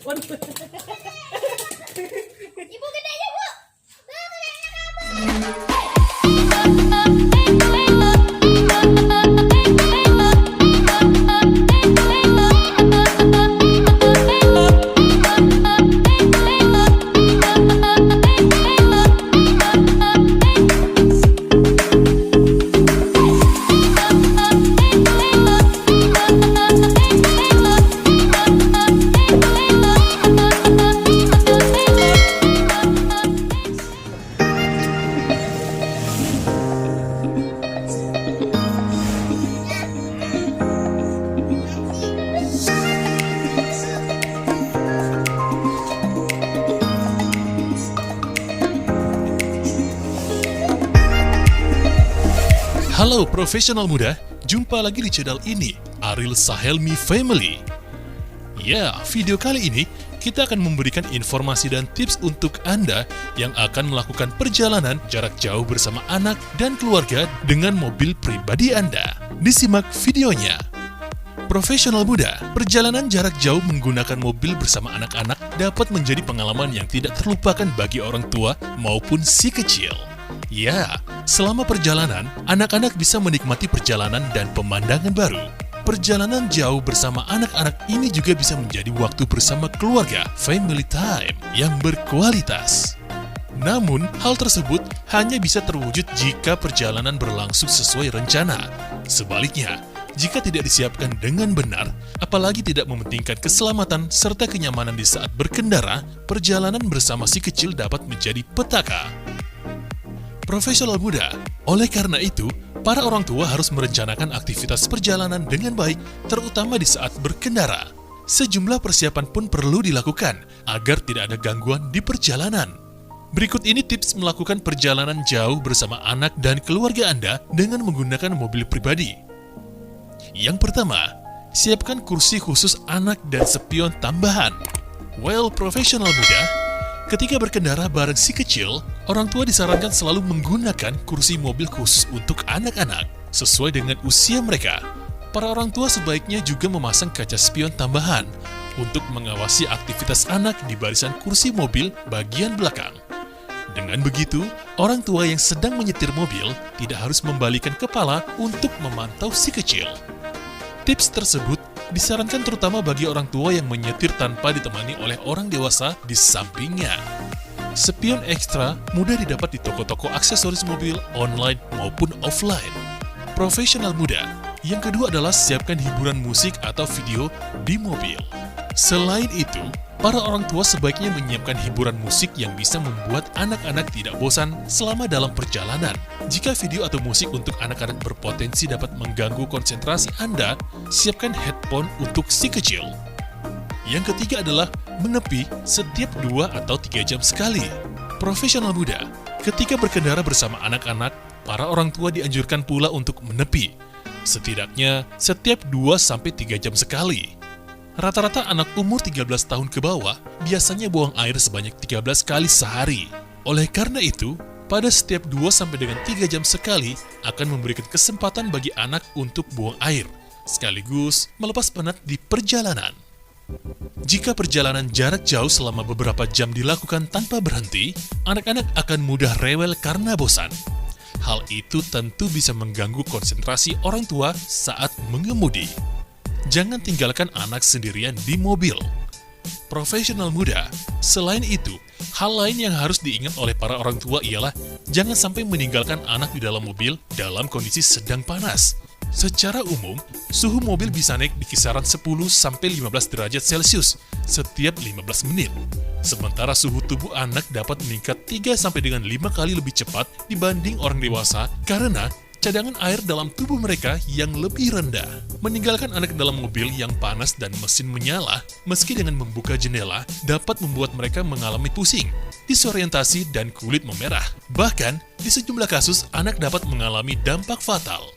Waduh. Ibu gedenya, Bu. Gedenya kabur. Halo profesional muda, jumpa lagi di channel ini, Ariel Sahelmi Family. Ya, video kali ini kita akan memberikan informasi dan tips untuk Anda yang akan melakukan perjalanan jarak jauh bersama anak dan keluarga dengan mobil pribadi Anda. Disimak videonya. Profesional muda, perjalanan jarak jauh menggunakan mobil bersama anak-anak dapat menjadi pengalaman yang tidak terlupakan bagi orang tua maupun si kecil. Ya, selama perjalanan, anak-anak bisa menikmati perjalanan dan pemandangan baru. Perjalanan jauh bersama anak-anak ini juga bisa menjadi waktu bersama keluarga, family time, yang berkualitas. Namun, hal tersebut hanya bisa terwujud jika perjalanan berlangsung sesuai rencana. Sebaliknya, jika tidak disiapkan dengan benar, apalagi tidak mementingkan keselamatan serta kenyamanan di saat berkendara, perjalanan bersama si kecil dapat menjadi petaka. Profesional muda, oleh karena itu, para orang tua harus merencanakan aktivitas perjalanan dengan baik, terutama di saat berkendara. Sejumlah persiapan pun perlu dilakukan agar tidak ada gangguan di perjalanan. Berikut ini tips melakukan perjalanan jauh bersama anak dan keluarga Anda dengan menggunakan mobil pribadi. Yang pertama, siapkan kursi khusus anak dan spion tambahan. Well, profesional muda, ketika berkendara bareng si kecil, orang tua disarankan selalu menggunakan kursi mobil khusus untuk anak-anak, sesuai dengan usia mereka. Para orang tua sebaiknya juga memasang kaca spion tambahan untuk mengawasi aktivitas anak di barisan kursi mobil bagian belakang. Dengan begitu, orang tua yang sedang menyetir mobil tidak harus membalikan kepala untuk memantau si kecil. Tips tersebut disarankan terutama bagi orang tua yang menyetir tanpa ditemani oleh orang dewasa di sampingnya. Spion ekstra mudah didapat di toko-toko aksesoris mobil online maupun offline. Profesional muda, yang kedua adalah siapkan hiburan musik atau video di mobil. Selain itu, para orang tua sebaiknya menyiapkan hiburan musik yang bisa membuat anak-anak tidak bosan selama dalam perjalanan. Jika video atau musik untuk anak-anak berpotensi dapat mengganggu konsentrasi Anda, siapkan headphone untuk si kecil. Yang ketiga adalah menepi setiap 2 atau 3 jam sekali. Profesional muda, ketika berkendara bersama anak-anak, para orang tua dianjurkan pula untuk menepi, setidaknya setiap 2-3 jam sekali. Rata-rata anak umur 13 tahun ke bawah biasanya buang air sebanyak 13 kali sehari. Oleh karena itu, pada setiap 2-3 jam sekali akan memberikan kesempatan bagi anak untuk buang air, sekaligus melepas penat di perjalanan. Jika perjalanan jarak jauh selama beberapa jam dilakukan tanpa berhenti, anak-anak akan mudah rewel karena bosan. Hal itu tentu bisa mengganggu konsentrasi orang tua saat mengemudi. Jangan tinggalkan anak sendirian di mobil. Profesional muda, selain itu, hal lain yang harus diingat oleh para orang tua ialah jangan sampai meninggalkan anak di dalam mobil dalam kondisi sedang panas. Secara umum, suhu mobil bisa naik di kisaran 10-15 derajat Celcius setiap 15 menit. Sementara suhu tubuh anak dapat meningkat 3-5 kali lebih cepat dibanding orang dewasa karena cadangan air dalam tubuh mereka yang lebih rendah. Meninggalkan anak dalam mobil yang panas dan mesin menyala, meski dengan membuka jendela, dapat membuat mereka mengalami pusing, disorientasi, dan kulit memerah. Bahkan, di sejumlah kasus, anak dapat mengalami dampak fatal.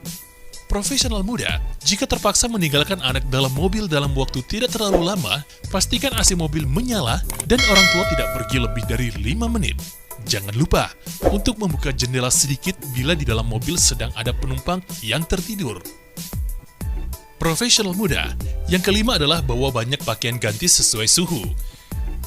Profesional muda, jika terpaksa meninggalkan anak dalam mobil dalam waktu tidak terlalu lama, pastikan AC mobil menyala dan orang tua tidak pergi lebih dari 5 menit. Jangan lupa untuk membuka jendela sedikit bila di dalam mobil sedang ada penumpang yang tertidur. Profesional muda, yang kelima adalah bawa banyak pakaian ganti sesuai suhu.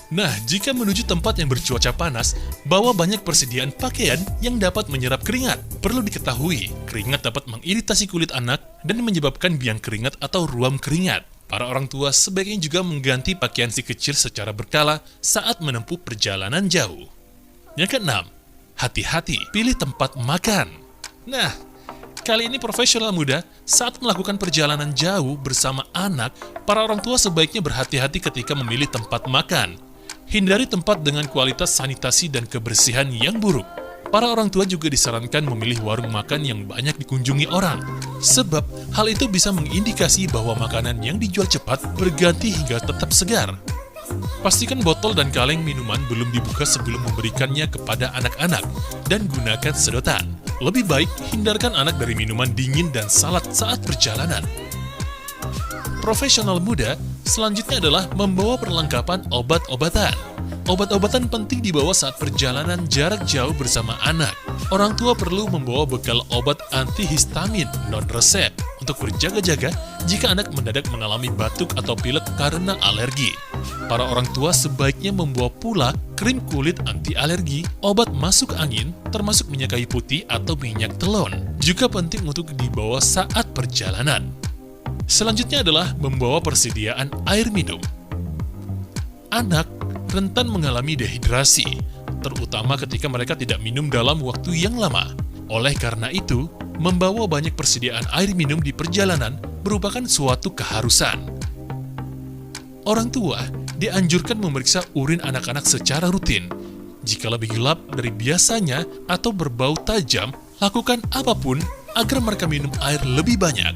Nah, jika menuju tempat yang bercuaca panas, bawa banyak persediaan pakaian yang dapat menyerap keringat. Perlu diketahui, keringat dapat mengiritasi kulit anak dan menyebabkan biang keringat atau ruam keringat. Para orang tua sebaiknya juga mengganti pakaian si kecil secara berkala saat menempuh perjalanan jauh. Yang keenam, hati-hati pilih tempat makan. Nah, kali ini profesional muda, saat melakukan perjalanan jauh bersama anak, para orang tua sebaiknya berhati-hati ketika memilih tempat makan. Hindari tempat dengan kualitas sanitasi dan kebersihan yang buruk. Para orang tua juga disarankan memilih warung makan yang banyak dikunjungi orang, sebab hal itu bisa mengindikasi bahwa makanan yang dijual cepat berganti hingga tetap segar. Pastikan botol dan kaleng minuman belum dibuka sebelum memberikannya kepada anak-anak, dan gunakan sedotan. Lebih baik hindarkan anak dari minuman dingin dan salad saat perjalanan. Profesional muda, selanjutnya adalah membawa perlengkapan obat-obatan. Obat-obatan penting dibawa saat perjalanan jarak jauh bersama anak. Orang tua perlu membawa bekal obat antihistamin non-resep untuk berjaga-jaga jika anak mendadak mengalami batuk atau pilek karena alergi. Para orang tua sebaiknya membawa pula krim kulit anti alergi, obat masuk angin, termasuk minyak kayu putih atau minyak telon. Juga penting untuk dibawa saat perjalanan. Selanjutnya adalah membawa persediaan air minum. Anak rentan mengalami dehidrasi, terutama ketika mereka tidak minum dalam waktu yang lama. Oleh karena itu, membawa banyak persediaan air minum di perjalanan merupakan suatu keharusan. Orang tua dianjurkan memeriksa urin anak-anak secara rutin. Jika lebih gelap dari biasanya atau berbau tajam, lakukan apapun agar mereka minum air lebih banyak.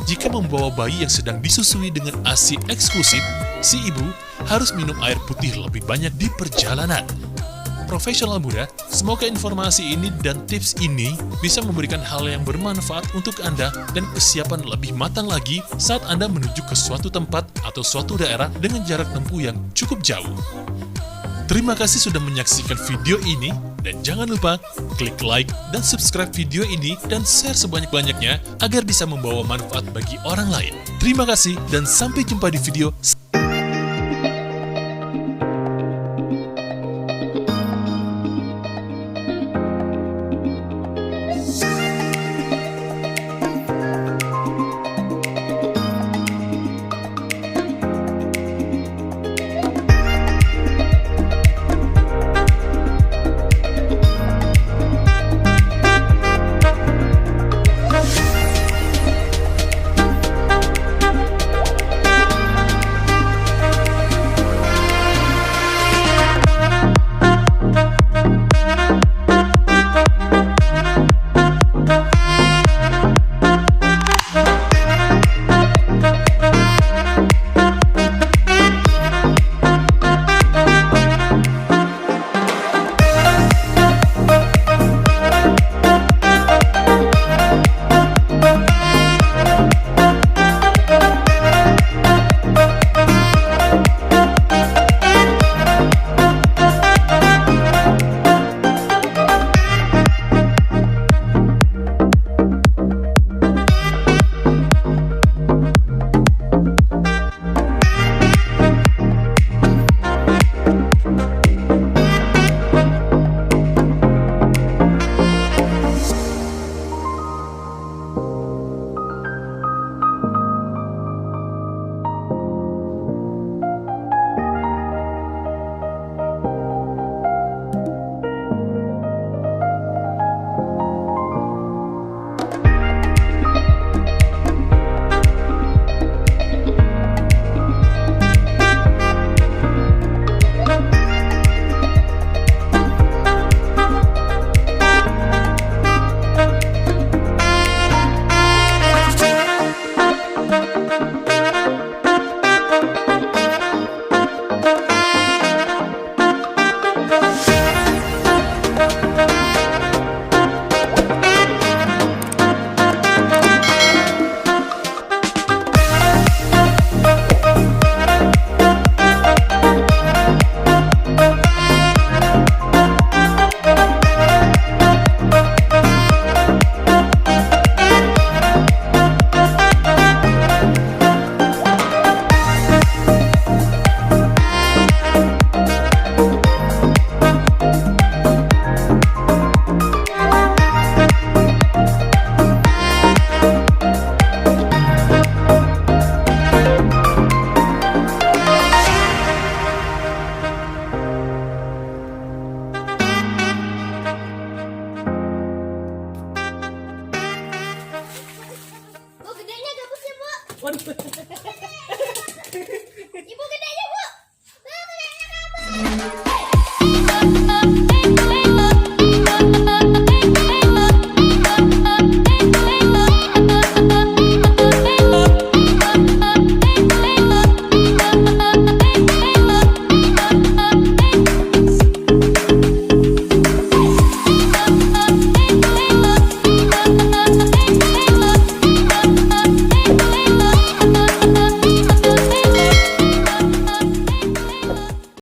Jika membawa bayi yang sedang disusui dengan ASI eksklusif, si ibu harus minum air putih lebih banyak di perjalanan. Profesional muda, semoga informasi ini dan tips ini bisa memberikan hal yang bermanfaat untuk Anda dan kesiapan lebih matang lagi saat Anda menuju ke suatu tempat atau suatu daerah dengan jarak tempuh yang cukup jauh. Terima kasih sudah menyaksikan video ini, dan jangan lupa klik like dan subscribe video ini dan share sebanyak-banyaknya agar bisa membawa manfaat bagi orang lain. Terima kasih dan sampai jumpa di video